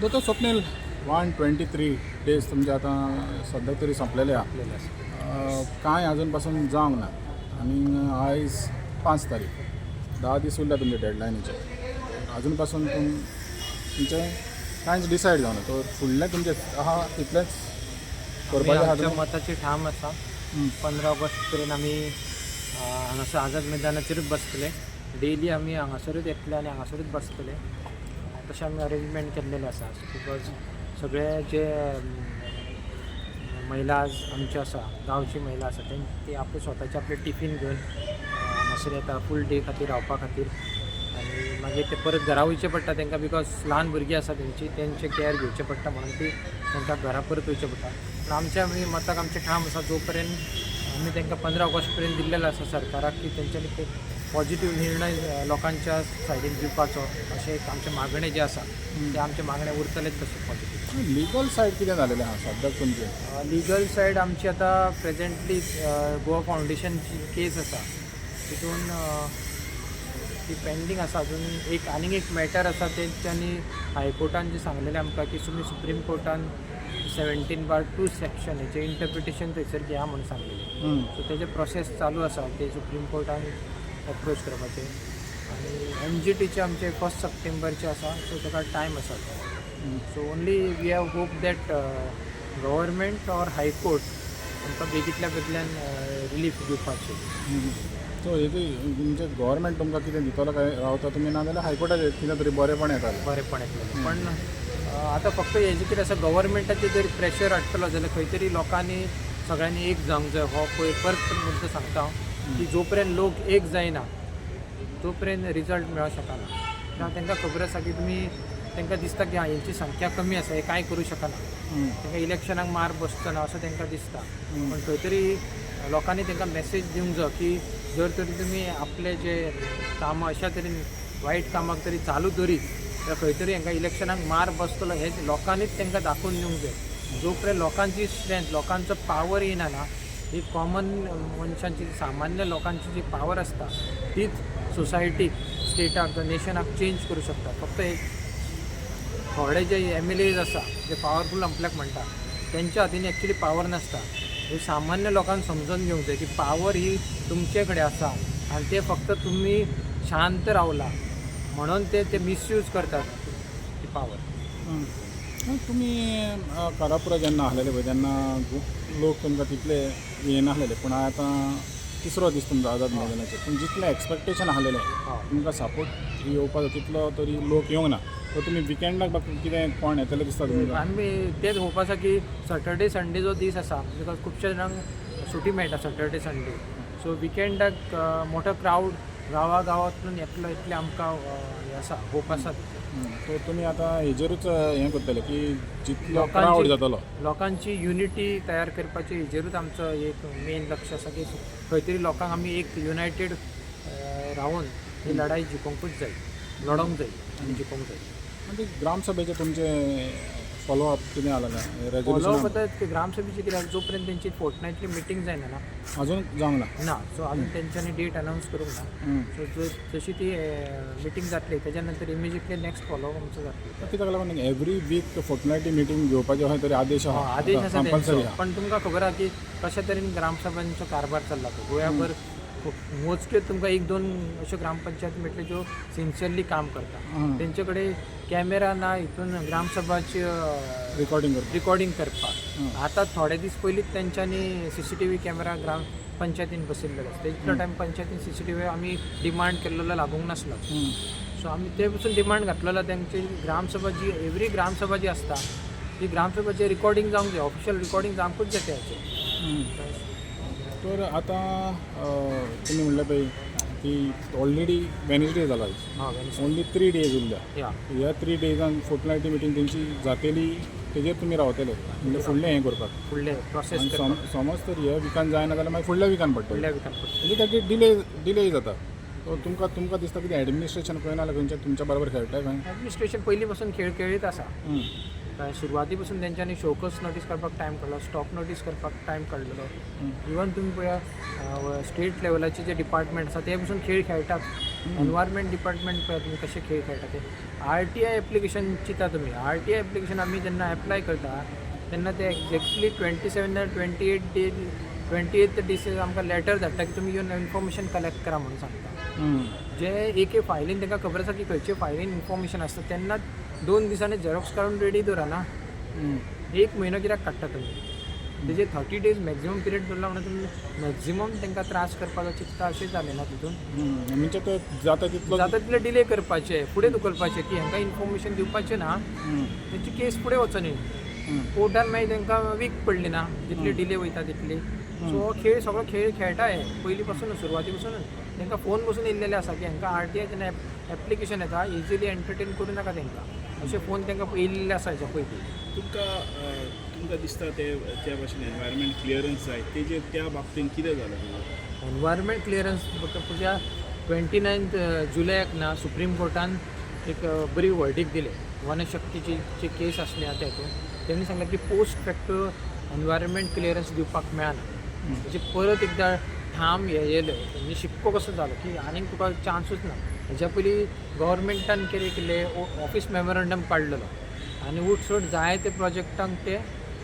दोतोर स्वप्नील 123 डेज तुमचे आता सध्या तरी संपलेले आहा. कांय अजूनपासून जावंक ना आणि आयज 5 तारीख 10 दीस उरल्या तुमच्या डेडलायनीचे. अजून तुमचे कांयच डिसायड जावना. तर फुडलें तुमचे आहा तितलेंच करपाचें आहा आमच्या मताची ठाम आसा. 15 ऑगस्ट पर्यंत आमी हांगासर आझाद मैदानाचेरूच बसतले. डेली आमी हांगासरूच येतले आनी हांगासरूच बसतले. तशें आमी अरेंजमेंट केल्लेलें आसा. बिकॉज सगळे जे महिला आमचे आसा, गांवची महिला आसा, ते आपले स्वताचे आपले टिफीन घेवन हांगासर येता फूल डे खातीर रावपा खातीर. आनी मागीर ते परत घरा वयचें पडटा तांकां. बिकॉज ल्हान भुरगीं आसा तेंचे कॅर घेवचें पडटा म्हणून ती तांकां घरा परत वयचें पडटा. पूण आमच्या मताक आमचें ठाम आसा. जो पर्यंत आमी तांकां 15 ऑगस्ट पर्यंत दिल्लेलो आसा सरकाराक की तेंच्यांनी ते पॉझिटीव निर्णय लोकांच्या सायडीन दिवपाचो अशें एक आमचें मागणें जें आसा तें आमचें मागणें उरतलेंच तशें पॉझिटीव. लिगल सायड कितें जालेलें आहा सद्याक तुमचें? लिगल सायड आमची आतां प्रेझेंटली गोवा फावंडेशनची केस आसा तितून ती पेंडींग आसा. अजून आनीक एक मॅटर आसा तेंच्यांनी हायकोर्टान जें सांगलेलें आमकां की तुमी सुप्रीम कोर्टान 17/2 सेक्शन हेचें इंटरप्रिटेशन थंयसर घेया म्हणून सांगलेलें. सो तेजें प्रोसेस चालू आसा. ते सुप्रीम कोर्टान अप्रोच करपाचें. आनी NGTचे आमचे 1 सप्टेंबरचे आसा. सो ताका टायम आसा. So only we have hope that government or high court आमकां बेगींतल्या बेगीन रिलीफ दिवपाचें. सो हेजी तुमचे गव्हर्मेंट तुमकां कितें दितलो काय रावता तुमी, ना जाल्यार हायकोर्टाचेर कितें तरी बरेंपण येतालें? बरेंपण येतलें. पण आतां फक्त हेजें कितें आसा, गव्हर्मेंटाचेर जर प्रेशर हाडटलो जाल्यार खंय तरी लोकांनी सगळ्यांनी एक जावंक जाय. हो पळय परत मुद्दो सांगता हांव की जो पर्यंत लोक एक जायना तो पर्यंत रिजल्ट मेळोंक शकना. कित्याक तांकां खबर आसा की तांकां दिसता की हेंची संख्या कमी आसा, हे कांय करूं शकना, तांकां इलेक्शनाक मार बसचो ना असो तांकां दिसता. पण खंय तरी लोकांनी तांकां मॅसेज दिवंक जाय की जर तरी तुमी आपले जे कामां अशा तरेन वायट कामाक तरी चालू दरीत जाल्यार खंय तरी हांकां इलेक्शनाक मार बसतलो हें लोकांनीच तांकां दाखोवन दिवंक जाय. जो पर्यंत लोकांची स्ट्रेंथ, लोकांचो पावर येयना ना, ही कॉमन मनशांची, सामान्य लोकांची जी पावर आसता तीच सोसायटीक, स्टेटाक, नेशनाक चेंज करूं शकता. फक्त एक थोडे जे MLAs आसा जे पावरफूल आपल्याक म्हणटा तेंच्या हातीन एक्चुली पावर नासता. हे सामान्य लोकांक समजून घेवंक जाय की पावर ही तुमचे कडेन आसा आनी ते फक्त तुमी शांत रावला म्हणून ते मिसयूज करतात ती पावर. तुमी कारापुरा जेन्ना आसलेले पळय तेन्ना लोक तुमकां तितले हे नासलेले, पूण आतां 3रो दीस तुमचो आझाद मैदानाचेर. पूण जितलें एक्सपेक्टेशन आसलेलें तुमकां सपोर्ट येवपाचो तितलो तरी लोक येवंक ना. तर तुमी विकेंडाक कितें कोण येतले दिसता तुमकां? आमी तेच होप आसा की सॅटर्डे संडे जो दीस आसा, बिकॉज खुबशे जाणांक सुटी मेळटा सॅटर्डे संडे. सो विकेंडाक मोठो क्रावड गांवांतून येतलो इतलें आमकां हें आसा, होप आसा. सो तुमी आतां हेजेरूच हें करतले की जितलो क्रावड जातलो लोकांची युनिटी तयार करपाचें हेजेरूच आमचो एक मेन लक्ष आसा की खंय तरी लोकांक आमी एक युनायटेड रावून ही लढाई जिखोवंकूच जाय, लडोंक जाय आनी जिखोवंक जाय. म्हणजे ग्रामसभेचे तुमचे फॉलोअप कितें जालें ना? फॉलोअप आतां ग्रामसभेची कितें जो पर्यंत तेंची फोर्टनायटली मिटींग जायना ना अजून जावंक ना. सो अजून तेंच्यांनी डेट अनावन्स करूंक ना. सो जशी ती मिटींग जातली तेच्या नंतर इमिजिएटली नेक्स्ट फॉलोअप आमचो जातलो. कित्याक लागून एवरी वीक फोर्टनायटली मिटींग घेवपाचो अशें तरी आदेश आहा? आदेश आसा कंपल्सरी तेंचो. आहा. पण तुमकां खबर आहा की कशा तरेन ग्रामसभांचो कारभार चल्ला तो गोंयाभर. मोजक्यो तुमकां 1-2 अश्यो ग्रामपंचायत मेळटल्यो ज्यो सिन्सियरली काम करता. तेंचे कडेन कॅमेरा ना हितून ग्रामसभाची रिकॉर्डिंग करपाक. आतां थोडे दीस पयलींच तेंच्यांनी CCTV कॅमेरा ग्रामपंचायतीन बसयल्लो आसता. इतलो टायम पंचायतीन CCTV आमी डिमांड केल्लो लागूंक नासलो. सो आमी ते पसून डिमांड घातलेलो तेंची ग्रामसभा जी एवरी ग्रामसभा जी आसता ती ग्रामसभाचें रिकॉर्डिंग जावंक जाय, ऑफिशियल रिकॉर्डिंग जावंकूच जाय तेचें. तर आतां तुमी म्हणलें पळय की ऑलरेडी वेनसडे जाला, ओन्ली 3 डेज उरल्या. ह्या 3 डेजान फोर्टनायटली मिटींग तेंची जातली तेजेर तुमी रावतले म्हणजे फुडलें हें करपाक, फुडलें प्रोसेस. समज तर ह्या विकान जायना जाल्यार मागीर फुडल्या विकान पडटलें. म्हणजे ताची डिले जाता. सो तुमकां दिसता की एडमिनिस्ट्रेशन खंय ना जाल्यार तुमच्या बरोबर खेळटाय खंय? एडमिनिस्ट्रेशन पयलीं पासून खेळ खेळीत आसा. सुरवाती पासून तेंच्यांनी शोकस नोटीस करपाक टायम काडलो, स्टॉप नोटीस करपाक टायम काडलेलो. इवन तुमी पळया स्टेट लेवलाचे जे डिपार्टमेंट आसा ते पसून खेळ खेळटात. एनवायरमेंट डिपार्टमेंट पळय तुमी कशे खेळ खेळटा ते RTI एप्लिकेशन चिंता तुमी RTI एप्लिकेशन आमी जेन्ना एप्लाय करता तेन्ना ते एक्झॅक्टली 27 28 डिसेस आमकां लेटर धाडटा की तुमी येवन इन्फॉर्मेशन कलेक्ट करा म्हणून सांगता जे एक फायलीन तांकां खबर आसा की खंयचे फायलीन इन्फॉर्मेशन आसता तेन्ना 2 दिसांनी झेरॉक्स काडून रेडी दवरा ना 1 म्हयनो कित्याक काडटा तुमी तेजे 30 days मॅक्झिमम पिरियड दवरला म्हणून तुमी मॅक्झिमम तांकां त्रास करपाचो चिंतता अशें जालें ना तितून म्हणजे तो जाता तितलो जाता तितले डिले करपाचे फुडें धुकलपाचें की हांकां इन्फॉर्मेशन दिवपाचें ना तेंची केस फुडें वचनी कोर्टान मागीर तांकां वीक पडली ना जितली डिले वयता तितली सो खेळ सगळो खेळ खेळटा हे पयलीं पासून सुरवाती पासून तांकां फोन पसून येयल्लेले आसा की हांकां RTI जेन्ना एप्लिकेशन येता इजिली एंटरटेन करूं नाका तांकां अशें फोन तांकां येयल्ले आसा हेच्या पयलीं तुमकां दिसता त्या भाशेन एनवायरमेंट क्लियरन्स जाय तेजे त्या बाबतीन कितें जालें एनवायरमेंट क्लियरन्स तुज्या 29 जुलयाक ना सुप्रीम कोर्टान एक बरी वर्डीक दिले वनशक्तीची जी केस आसली आतां हितून तेणी सांगलें की पोस्ट फॅक्टो एनवायरमेंट क्लियरन्स दिवपाक मेळना म्हणजे परत एकदां ठाम हे येयलें म्हणजे शिक्को कसो जालो की आनीक तुका चान्सूच ना हेच्या पयलीं गव्हर्मेंटान कितें केलें ऑफीस मेमोरंडम काडलेलो आनी उठसूट जाय ते प्रोजेक्टांक ते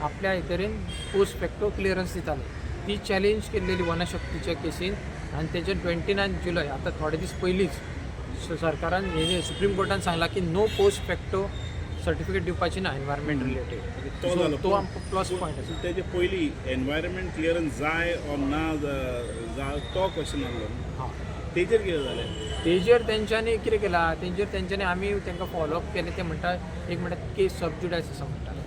आपल्या तरेन पोस्ट फॅक्टो क्लियरन्स दिताले ती चॅलेंज केल्लेली वनशक्तीच्या केसीन आनी तेजे 29 जुलय आतां थोडे दीस पयलींच सरकारान हे सुप्रीम कोर्टान सांगला की नो पोस्ट फॅक्टो सर्टिफिकेट दिवपाची ना एनवायरमेंट रिलेटेड तो आमकां प्लस पॉयंट आसा तेजे पयलीं एनवायरमेंट क्लियरन्स जाय ऑर ना तो क्वेश्चन आसलो हां तेजेर कितें जालें तेजेर तेंच्यांनी कितें केलां तेंच्यांनी आमी तांकां फॉलोअप केलें ते म्हणटा एक म्हणटा केस सबज्युडायज आसा म्हणटाले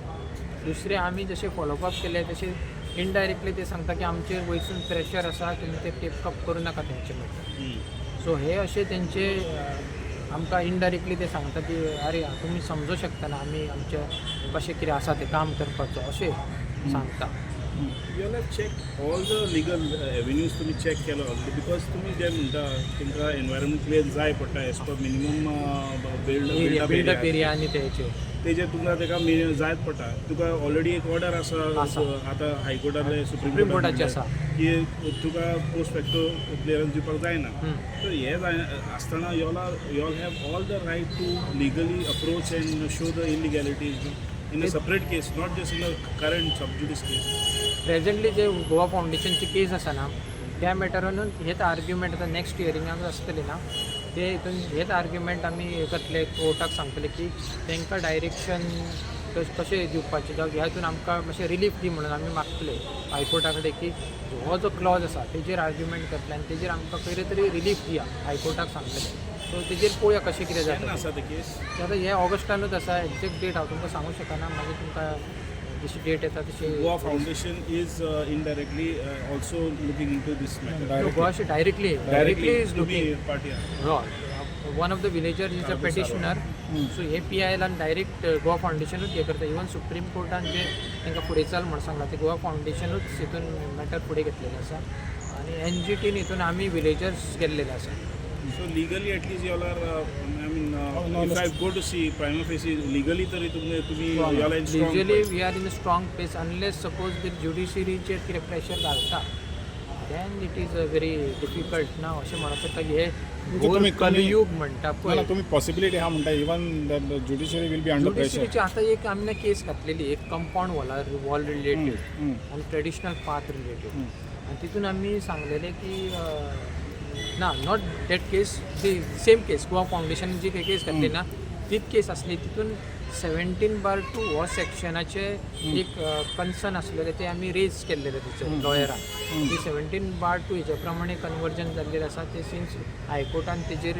दुसरे आमी जशे फॉलोअप केले तशे इनडायरेक्टली ते सांगता की आमचेर वयसून प्रेशर आसा तुमी ते टेकअप करूं नाका तेंचे म्हणटा सो हे अशे तेंचे आमकां इनडायरेक्टली ते सांगता की अरे तुमी समजूं शकता ना आमी आमचे कशें कितें आसा तें काम करपाचो अशें सांगता you have check all the legal avenues तुमी चॅक केलो बिकॉज तुमी जे म्हणटा तुमकां एनवायरमेंट क्लियर जाय पडटा as per minimum build up area आनी तेचे तेजे तुका तेका जायत पडटा तुका ऑलरेडी एक ऑर्डर आसा आतां हायकोर्टान सुप्रीम कोर्टाची आसा की तुका पोस्ट फॅक्टो क्लियरन्स दिवपाक जायना तर हे आसतना you all have all the right to legally approach and show the illegalities in a separate case not just in a current sub judice case presently जे गोवा फावंडेशनची केस आसा ना त्या मॅटरानूच हेच आर्ग्युमेंट आतां नेक्स्ट हियरिंगाक आसतली ना ते हितून हेच आर्ग्युमेंट आमी हे करतले कोर्टाक सांगतले की तांकां डायरेक्शन कशें दिवपाचें जावं ह्या हितून आमकां मातशें रिलीफ दी म्हणून आमी मागतले हायकोर्टा कडेन की हो जो क्लॉज आसा तेजेर आर्ग्युमेंट करतले आनी तेजेर आमकां खंय तरी रिलीफ दिया हायकोर्टाक सांगतले सो तेजेर पळोवया कशें कितें जाता आसा ते केस आतां हे ऑगस्टानूच आसा एक्झॅक्ट डेट हांव तुमकां सांगूं शकना मागीर तुमकां जशी डेट येता तशी Goa foundation is indirectly also looking into this matter Goa directly is looking party one of the villager is a petitioner so हे PILान डायरेक्ट गोवा फाउंडेशनूच हे करता इवन सुप्रीम कोर्टान जे तांकां फुडें चल म्हणून सांगला ते गोवा फाउंडेशनूच हितून मॅटर फुडें घेतलेलें आसा आनी NGTन हितून आमी विलेजर्स गेल्लेले आसा So legally at least you all are, I mean, if I go to see prima facie legally तरी तुम्ही you all are in strong Usually place. we are in a strong place unless suppose the judiciary चेर कितें pressure घालता then it is a very difficult ना अशें म्हणूंक शकता की हे घोर कलियूग म्हणटा पळय तुम्ही पॉसिबिलिटी हा म्हणटा even judiciary will be under pressure ज्युडिशरीची आतां एक आमने केस घातलेली एक कंपाऊंड वॉल रिलेटेड आनी ट्रेडिशनल पाथ रिलेटेड आनी तितून आमी सांगलेले की ना not that case the same case Goa foundation जी काही केस घातली ना तीच केस आसली तितून 17/2 हो सेक्शनाचे एक कन्सर्न आसलेले ते आमी रेज केल्लेले तिचे लॉयरान की 17/2 हेच्या प्रमाणे कन्वर्जन जाल्लेलें आसा ते सिन्स हायकोर्टान तेजेर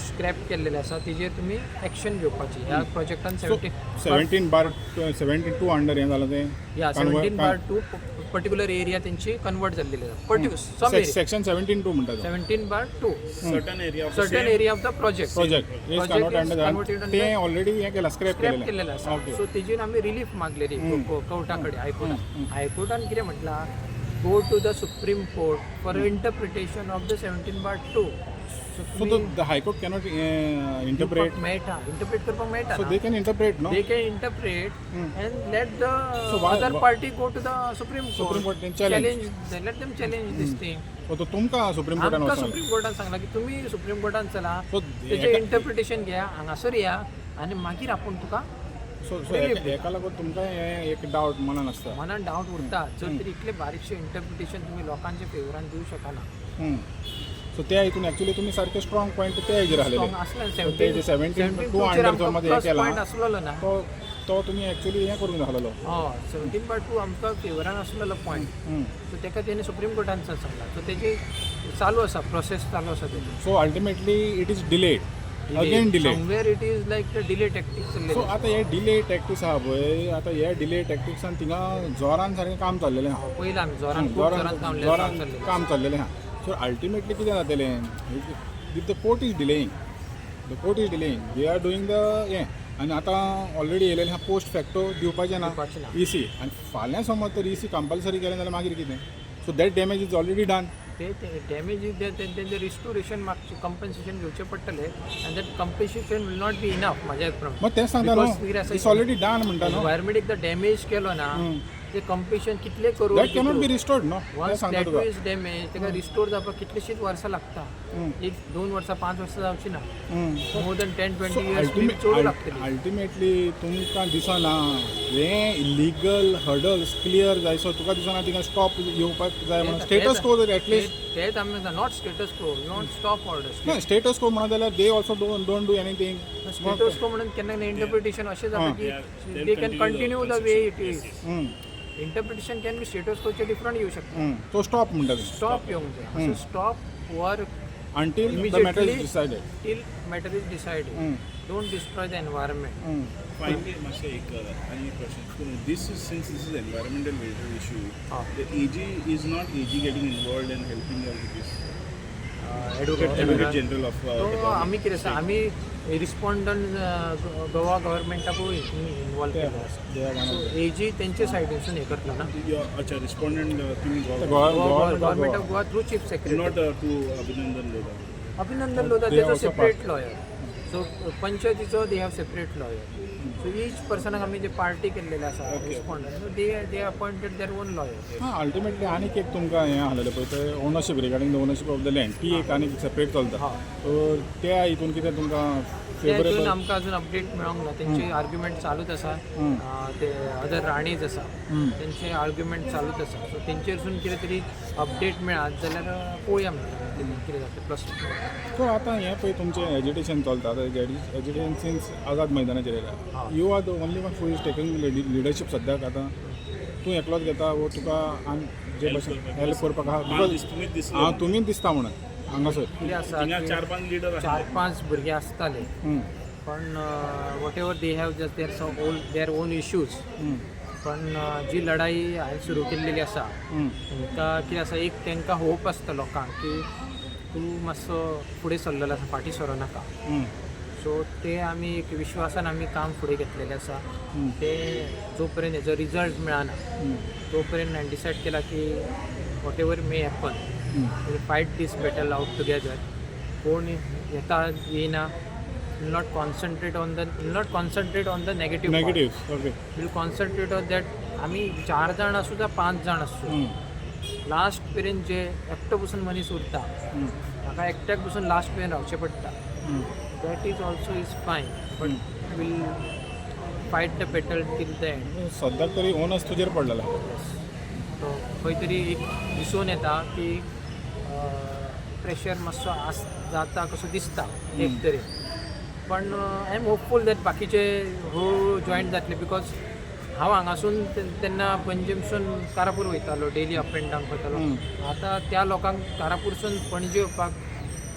स्क्रॅप केल्लेलें आसा तेजेर तुमी एक्शन घेवपाची ह्या प्रोजेक्टान 17/2 अंडर हें जालां तें या 17/2 पर्टिक्युलर एरिया तेंची कन्वर्ट जाल्लेली आसा सम एरिया सेक्शन 17/2 म्हणटा 17/2 certain area of the project is Connaught under ते ऑलरेडी हे केला स्क्रॅप केलेलं आसा सो तेजेर आमी रिलीफ मागलेली कोर्टा कडेन हायकोर्टान कितें म्हटलां go to the supreme court for interpretation of the 17/2 So the High Court cannot interpret. मेळटा इंटरप्रेट करपाक मेळटा So they can interpret, no? they can interpret and let the So why- other party go to the Supreme Court. Supreme Court can challenge. Let them challenge this thing. So तो तुमकां supreme कोर्टान आमकां वचूंक supreme कोर्टान सांगला की तुम्ही supreme कोर्टान चला So तेजें interpretation घ्या हांगासर या आनी मागीर आपूण तुका सो हेका लागून तुमकां हें एक डावट मनान आसता. मनान डावट उरता जर तरी इतले बारीकशे इंटरप्रिटेशन तुम्ही लोकांच्या फेवरान दिवं शकना. सो त्या हितून एक्चुअली तुम्ही सारके स्ट्रॉंग पॉईंट ते हेजेर आसलेले. असलं ते 17.2 अंडर जो मध्ये हे केला पॉईंट असलेलो ना तो तुम्ही एक्चुअली हें करूंक जाय आसलेलो. 17.2 आमकां फेवरान असलेलो पॉईंट सो ताका तेणी सुप्रीम कोर्टान सांगला सो तेजी चालू आसा प्रोसेस चालू आसा तेजी. So ultimately it is delayed again delayed. Somewhere it is like the delay tactics so आतां हे डिले टॅक्टिक्स आहा पळय आतां हे डिले टॅक्टिक्सान थिंगा जोरान सारकें काम चाललेलें आहा. पयलीं आमी जोरान खूब जोरान जोरान काम काम चाललेलें आहा. सो अल्टिमेटली कितें जातलें the court is delaying they are doing the हें आनी आतां ऑलरेडी येयलेलें आहा पोस्ट फॅक्टो दिवपाचें ना दिवपाचें ना. EC आनी फाल्यां समज तर EC कंपल्सरी केलें जाल्यार मागीर कितें. So that damage is already done. ते डॅमेज तेंचे रिस्टोरेशन मागचे कंपन्सेशन घेवचें पडटलें आनी that compensation will not be enough म्हाज्या मग तेच सांगता Because न्हू कितें आसा इट्स ऑलरेडी डन म्हणटा न्हू. एनवायरमेंट एकदा डॅमेज केलो ना ते कंपन्सेशन कितले crore that cannot be restored न्हू तें वन्स सांगता दॅट तुका. इज डॅमेज ताका रिस्टोर जावपाक कितलीशींच वर्सां लागता. 1-2 वर्सां 5 वर्सां जावची ना मोर दॅन 10-20 इयर्स चड लागतली. अल्टिमेटली तुमकां दिसना हें इलिगल हर्डल्स क्लियर जाय सो तुका दिसना थिंगा स्टॉप येवपाक जाय म्हणून स्टेटस को एटलीस्ट. तेच आमी नॉट स्टेटस को यू वॉन्ट स्टॉप ऑर्डर्स. ना स्टेटस को म्हणा जाल्यार they also don't do anything. Status को म्हणून केन्ना इंटरप्रिटेशन अशें जाता की they can continue the way it is. Interpretation can be status Koche different येऊ शकता. तो स्टॉप म्हणटा ते. स्टॉप येवंक जाय असो stop work until the matter is decided. Till matter is decided. Don't destroy the environment. Finally, मातशें एक आनी एक question. This is since this is environmental related issue, the AG is not AG getting involved and helping us with this. Advocate General of the तो government. आमी कितें आसा आमी respondent Goa गव्हर्मेंटाकूय involve केलो आसा. सो एजी तेंचे सायडीसून हे करतलो ना. अच्छा respondent तुम्ही government of Goa through chief secretary not to Abhinandan Lodha. Abhinandan Lodha They तेचो also सेपरेट लॉयर. सो पंचायतीचो they have separate lawyer. So each पर्सनाक आमी जे पार्टी केल्लेले आसा respondent so they appointed their own lawyer. हां अल्टिमेटली आनीक एक तुमकां हें आसलेलें पळय ते ownership regarding the ownership of the land ती एक आनीक सेपरेट चलता. सो त्या हितून कितें तुमकां तेतून फेवरेबल. आमकां अजून अपडेट मेळोंक ना. तेंची आर्ग्युमेंट चालूच आसा. ते अदर राणीज आसा तेंचे आर्ग्युमेंट चालूच आसा. सो तेंचेरसून कितें तरी अपडेट मेळत जाल्यार पळोवया म्हणटा कितें जाता प्लस. सो आतां हें पळय तुमचें एज्युटेशन चलता आतां एज्युटेशन सिन्स आझाद मैदानाचेर येयला. You are the only one who is taking leadership सद्याक. आतां तूं एकलोच घेता वो तुका आनी जे भशेन हेल्प करपाक आहा बिकॉज तुम्हीच दिसले. हांव तुमीच दिसता म्हणून हांगासर. कितें आसा हिंगा 4-5 लीडर आहा. 4-5 भुरगे आसताले पण what ever they have just their own issues. पण जी लढाई हांवें सुरू केल्लेली आसा तांकां कितें आसा एक तांकां होप आसता लोकांक की तूं मातसो फुडें सरलेलो आसा फाटीं सरो नाका. सो ते आमी एक विश्वासान आमी काम फुडें घेतलेलें आसा. ते जो पर्यंत हेजो रिजल्ट मेळना तो पर्यंत हांवें डिसायड केला की whatever may happen fight this battle out together. कोण येता येना will not concentrate on the negative part. Negative. Okay. We'll concentrate on that. आमी 4 जाण आसूं काय 5 जाण आसूं लास्ट पर्यंत जे एकटो बसून मनीस उरता म्हाका एकट्याक बसून लास्ट पर्यंत रावचें पडटा. That is also is fine but will fight the battle till the end. सद्याक तरी ओनस तुजेर पडलेलो. सो खंय तरी एक दिसून येता की प्रेशर मातसो जाता कसो दिसता एक तरेन. पण आय एम होपफूल दॅट बाकीचे हळू जॉयन जातले बिकॉज हांव हांगासून तेन्ना पणजेसून कारापूर वयतालो डेली अप एंड डावन करतालो. आतां त्या लोकांक कारापूरसून पणजे येवपाक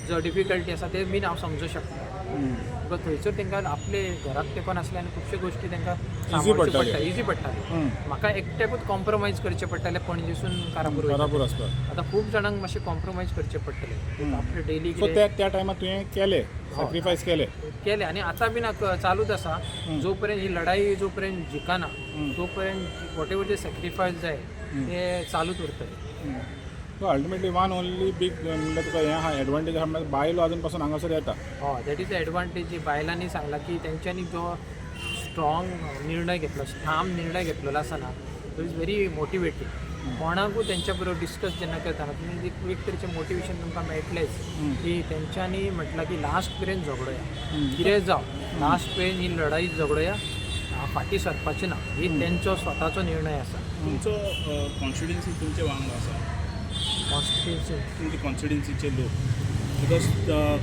जो डिफिकल्टी आसा ते बीन हांव समजूं शकता. बिकॉज थंयसर तांकां आपले घराक तेंकोन आसले आनी खुबश्यो गोश्टी तांकां सांबाळच्यो पडटा इजी पडटाले. म्हाका एकट्याकूच कॉम्प्रोमायज करचें पडटालें पणजेसून कारापूर कारापूर आसपाक. आतां खूब जाणांक मातशें कॉम्प्रोमायज करचें पडटलें आपले डेली सो त्या टायमार तुवें केलें सॅक्रिफायस केलें आनी आतां बीन चालूच आसा. जो पर्यंत ही लढाई जो पर्यंत जिखना तो पर्यंत वॉट एवर जे सॅक्रिफायस जाय ते चालूच उरतले. So ultimately one only big म्हणल्यार तुका हें आहा एडवांटेज आहा म्हणल्यार बायलो आजून पासून हांगासर येता. हो दॅट इज द एडवांटेज जी बायलांनी सांगला की त्यांच्यानी जो स्ट्रॉंग निर्णय घेतलो ठाम निर्णय घेतलेलो आसा ना तो इज व्हेरी मोटिवेटिंग. कोणाकूय त्यांच्या बरोबर डिस्कस जेन्ना करतना तुमी एक तरेचें मोटिवेशन तुमकां मेळटलेंच की तेंच्यांनी म्हटलां की लास्ट पर्यंत झगडोया कितें जावं लास्ट पर्यंत ही लढाई झगडोया फाटी सरपाचें ना ही तेंचो स्वताचो निर्णय आसा. तुमचो कॉन्स्टिट्युन्सी तुमचे वांगडा आसा कॉन्स्टिट्युन्सी तुमचे कॉन्स्टिट्युन्सीचे लोक बिकॉज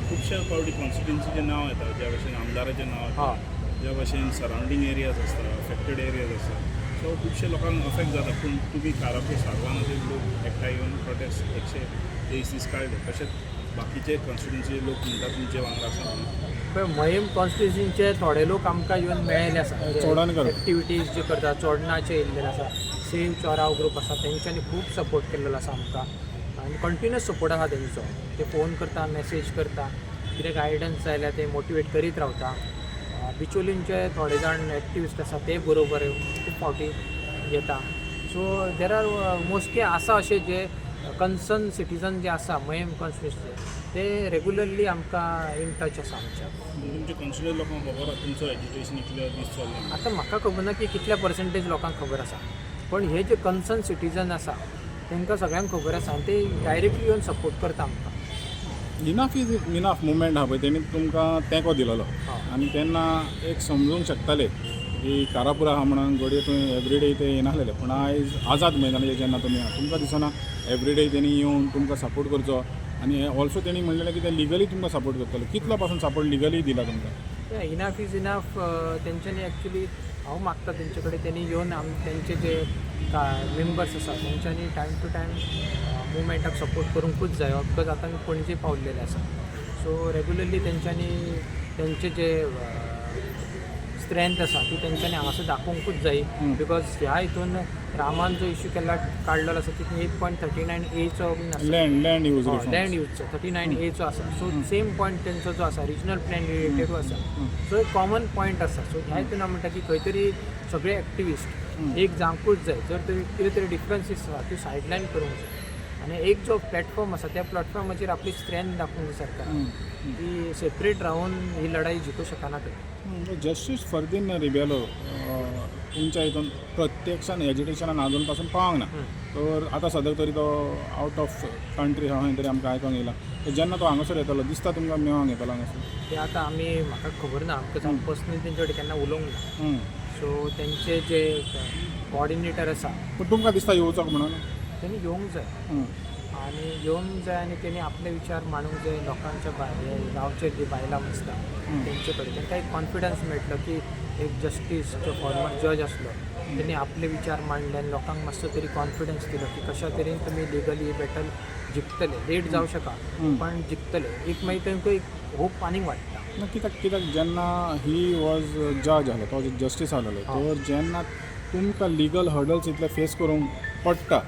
खुबशे फावटी कॉन्स्टिट्युन्सीचें नांव येता ज्या भशेन आमदाराचें नांव येता ज्या भशेन सरावंडींग एरियाज आसता अफेक्टेड एरियाज आसता सो खुबशे लोकांक अफेक्ट जाता पूण तुमी कारापूर सारवानाचे लोक एकठांय येवन प्रोटेस्ट 123 दीस काडले तशेंच बाकीचे कॉन्स्टिट्युन्सीचे लोक म्हणटा तुमचे वांगडा आसा म्हणून. पण मयम कॉन्स्टिट्युन्सीचे थोडे लोक आमकां येवन मेळिल्ले आसा चोडण करप. एक्टिविटीज जे करता चोडणाचे येयल्ले आसा सेव चोराव ग्रूप आसा तेंच्यांनी खूब सपोर्ट केल्लो आसा आमकां आनी कंटिन्युअस सपोर्ट आसा तेंचो. ते फोन करता मेसेज करता कितें गायडन्स जाय जाल्यार ते मोटिवेट करीत रावता. बिचोलींचे थोडे जाण एक्टिविस्ट आसा ते बरोबर खूब फावटी येता. सो देर आर मोस्टली आसा अशे जे कन्सर्न सिटीजन जे आसा मयम कॉन्स्टिट्युन्सीचे ते रेगुलरली आमकां इन टच आसा आमच्या. तुमचे कॉन्स्टिट्युएंट लोकांक खबर आसा तुमचो एज्युकेशन इतले दीस चल्लें आतां म्हाका खबर ना की कितल्या पर्संटेज लोकांक खबर आसा पण हे जे कन्सर्न सिटीजन आसा तांकां सगळ्यांक खबर आसा आनी ते डायरेक्टली येवन सपोर्ट करता आमकां. इनफ इज इनफ मुवमेंट आहा पळय तेणी तुमकां तेंको दिलोलो आनी तेन्ना एक समजूंक शकताले की कारापूर आहा म्हणून घडये तुवें एवरीडे ते येनासलेले पूण आयज आझाद मैदानाचेर जेन्ना तुमी आहा तुमकां दिसना एवरीडे तेणी येवन तुमकां सपोर्ट करचो आनी ऑल्सो तेणी म्हणलेलें की ते लिगली तुमकां सपोर्ट करतलो. कितलो पासून सपोर्ट लिगली दिला तुमकां? इनफ इज इनफ तेंच्यांनी एक्चुली हांव मागता तेंचे कडेन तेणी येवन तेंचे जे मेंबर्स आसा तेंच्यांनी टायम टू टायम मुवमेंटाक सपोर्ट करूंकूच जायो बिकॉज आतां आमी पणजे पावलेले आसा. सो रेगुलरली तेंच्यांनी तेंचे जे स्ट्रेंथ आसा ती तेंच्यांनी हांगासर दाखोवंकूच जाय बिकॉज ह्या हितून रामान जो इश्यू केला काडलेलो आसा तितून 8.39A बीन आसा लँड यूज लँड यूजचो 39A आसा. सो सेम पॉयंट तेंचो जो आसा रिजनल प्लॅन रिलेटेडूय आसा. सो एक कॉमन पॉयंट आसा. सो ह्या हितून हांव म्हणटा की खंय तरी सगळे एक्टिविस्ट एक जावंकूच जाय जर तरी कितें तरी डिफरन्सीस आसा त्यो सायडलायन करूंक जाय आनी एक जो प्लॅटफॉर्म आसा त्या प्लॅटफॉर्माचेर आपली स्ट्रेंथ दाखोवंक जाय सरकारान की सेपरेट रावन ही लढाई जिखूं शकना ते. जस्टीस फर्दीन रिबेलो तुमच्या हितून प्रत्यक्षान एज्युकेशनान आजून पासून पावंक ना तर आतां सद्याक तरी तो आवट ऑफ कंट्री खंय तरी आमकां आयकोंक येयला जेन्ना तो हांगासर येतलो दिसता तुमकां मेळोंक येतलो हांगासर? ते आतां आमी म्हाका खबर ना बिकॉज हांव पर्सनली तेंचे कडेन केन्ना उलोवंक ना. सो तेंचे जे कॉर्डिनेटर आसा पूण तुमकां दिसता येवचो म्हणून? तेणी येवंक जाय आनी येवंक जाय आनी तेणी आपले विचार मांडूंक जाय लोकांच्या गांवचे जे बायलां आसता तेंचे कडेन तांकां एक कॉन्फिडन्स मेळटलो की एक जस्टीस जो फॉर्मर जज आसलो तेणी आपले विचार मांडले आनी लोकांक मातसो तरी कॉन्फिडन्स दिलो की कशा तरेन तुमी लिगली ही बॅटल जिखतले. लेट जावं शका पण जिखतले. एक मागीर तांकां एक होप आनीक वाडटा. कित्याक जेन्ना ही वॉज जज आसलो तो जस्टीस आसलेलो तर जेन्ना तुमकां लिगल हर्डल्स इतले फेस करूंक पडटा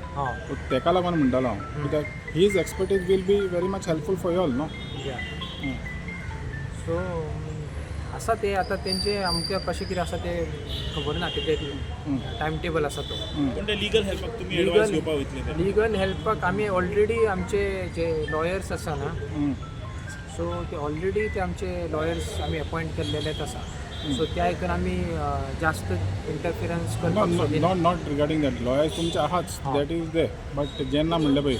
तेका लागून म्हणटालो हांव कित्याक his expertise will be very much helpful for you all no. So आसा ते आतां तेंचे आमकां कशें कितें आसा ते खबर ना तेजे टायम टेबल आसा तो. पूण ते लिगल हेल्पाक तुमी एडवायस घेवपाक वयतले ते लिगल हेल्पाक आमी ऑलरेडी आमचे जे लॉयर्स आसा ना सो ते ऑलरेडी ते आमचे लॉयर्स आमी अपॉयंट केल्लेलेच आसा. सो त्या हितून आमी जास्त इंटरफिरन्स करपाक नॉट रिगार्डींग दॅट लॉयर्स तुमचे आहाच दॅट इज दे बट जेन्ना म्हणलें पळय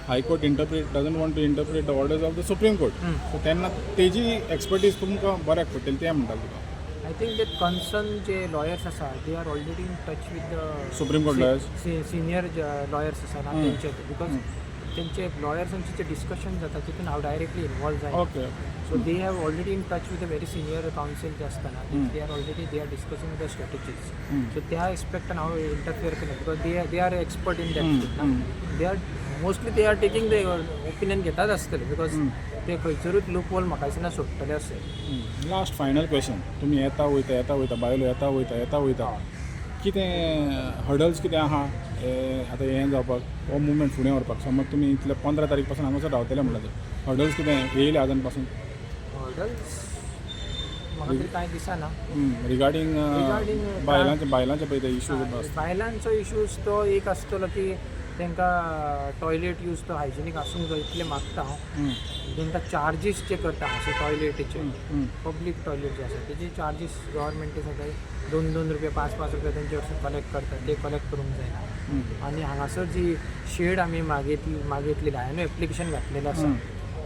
high court interpret doesn't want to interpret the orders of the supreme Court so तेन्ना तेजी एक्सपर्टीज तुमकां बऱ्याक पडटली तें म्हणटाले तुका. आय थिंक दॅट कन्सर्न जे लॉयर्स आसा they are already in touch with the supreme Court lawyers senior lawyers आसा ना तेंचे बिकॉज तेंचे लॉयर्सांचे जे डिस्कशन जाता तितून हांव डायरेक्टली इनवॉल्व जाय. Okay so they have already in touch with a very senior counsel जे आसता ना they are already they are discussing the strategies. So त्या एस्पेक्टान हांव इंटरफियर केलें because they are expert in that. They are mostly they are taking the opinion घेतात आसतले because ते खंयसरूच लूप होल म्हाका दिसना सोडटले अशें. लास्ट फायनल क्वेश्चन तुमी येता वयता बायलो येता वयता कितें हर्डल्स कितें आहा आतां हें जावपाक हो मुवमेंट फुडें व्हरपाक समज तुमी इतले 15 तारीख पासून हांगासर रावतले म्हणल्यार हर्डल्स कितें येयले आजून पासून? हर्डल्स म्हाका तरी कांय दिसना रिगार्डींग बायलांचे पळय ते इश्यूज बायलांचो इश्यूज तो एक आसतलो की तांकां टॉयलेट यूज तो हायजिनीक आसूंक जाय इतलें मागता हांव. तांकां चार्जीस जे करता अशे टॉयलेटीचे पब्लीक टॉयलेट जे आसा तेजे चार्जीस गव्हर्मेंट सगळे 2-2 रुपया 5-5 रुपया तेंचे वरसून कलेक्ट करता ते कलेक्ट करूंक जायना. आनी हांगासर जी शेड आमी मागितली हांवें एप्लिकेशन घातलेलें आसा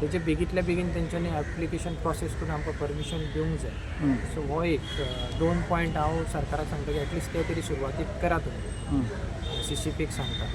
तेजे बेगींतल्या बेगीन तेंच्यांनी एप्लिकेशन प्रोसेस करून आमकां परमिशन दिवंक जाय. सो हो एक 2 पॉयंट हांव सरकाराक सांगता की एटलिस्ट ते तरी सुरवातीक करा तुमी. CCPक सांगता.